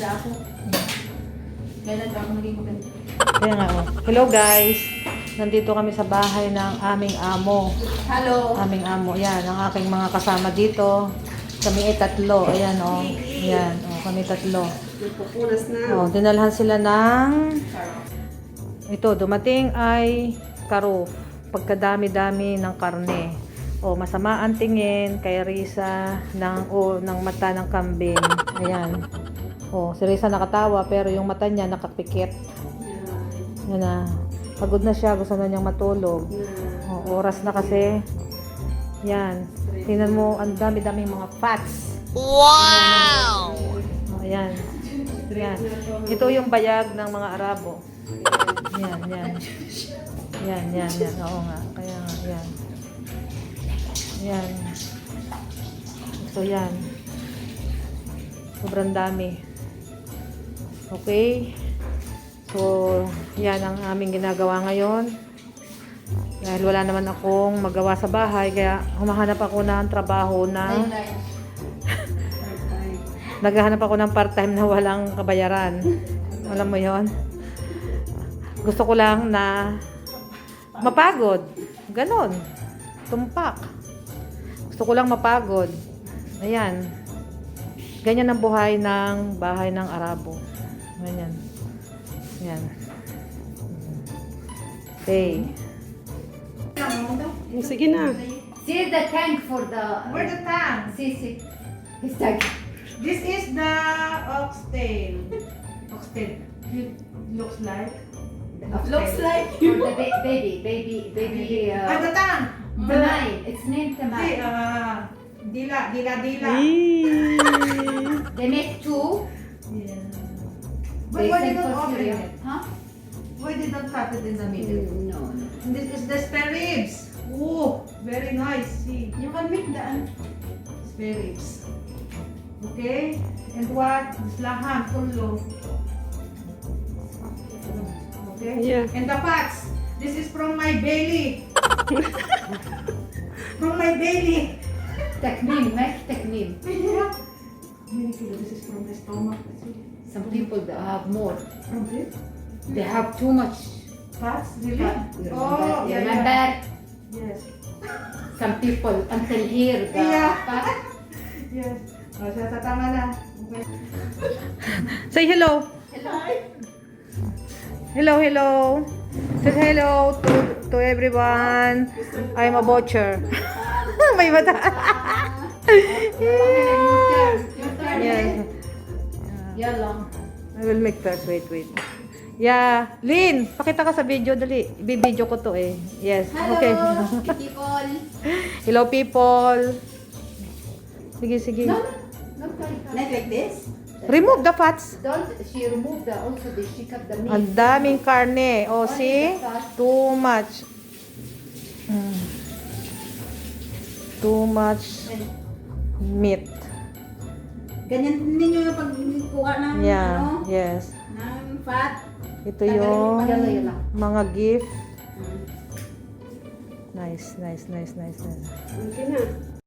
maganda ako. Kailan ako naging maganda? Kaya nga, oh. Hello guys! Nandito kami sa bahay ng aming amo. Hello! Aming amo. Yan, ang aking mga kasama dito. Kami ay tatlo. Ayan, oh. Ayan, oh. Kami tatlo. Nagpupunas na. Oh, dinalhan sila ng... Ito, dumating ay karo. Pagkadami-dami ng karne. O, masama ang tingin kay Risa ng mata ng kambing. Ayan. O, si Risa nakatawa pero yung mata niya nakapikit. Yan na. Pagod na siya. Gusto na niyang matulog. O, oras na kasi. Yan. Tingnan mo, ang dami-daming mga fats. Wow! O, ayan. Yan. Ito yung bayag ng mga Arabo. Yan, yan. Yan, yan, yan. Oo nga. Kaya nga, yan. Yan. Ito yan. Sobrang dami. Okay. So, yan ang aming ginagawa ngayon. Dahil wala naman akong magawa sa bahay, kaya humahanap ako ng trabaho na naghahanap ako ng part-time na walang kabayaran. Alam mo yon? Gusto ko lang na mapagod. Ganon. Tumpak. Gusto ko lang mapagod. Ayan. Ganyan ang buhay ng bahay ng Arabo. Ganyan. Ayan. Okay. Sige na. See the tank for the... Where's the tank? See. His tank. This is the oxtail. Oxtail. It looks like. Looks like for the baby. The tank. Tamay. It's named Tamay. Dila. They make two. Yeah. But They why send did not for open cereal. it? Huh? Why did not cut it in the middle? No. This is the spare ribs. Oh, very nice. See, You can make the... spare ribs. Okay. And what? Laham, pullo. Okay. Yeah. And the fats. This is from my belly. From my belly. Takmim. Make takmim. Yeah. Many kilo. This is from the stomach. Some people that have more. From this? They have too much. Fats? Really? You Oh, yeah, remember? yeah. Yes. Some people until here the Yeah. fat. Yes. Oh, siya tatama na. Okay. Say hello. Hello. Say hello to everyone. I'm a butcher. May mata. Your turn. Yes. Yellow. I will make first. Wait. Yeah. Lynn, pakita ka sa video. Dali. Ibibideo ko to eh. Yes. Hello, Okay. people. Hello people. Sige. No. Not like this. Remove the fats. Don't she removed also she cut the meat. Ang daming karne. Oh, see? Too much. Too much meat. Ganyan ninyo yung pagkuha ng Yeah, ano, yes. ng fat. Ito yung Yun lang. mga gift. Nice. Okay na.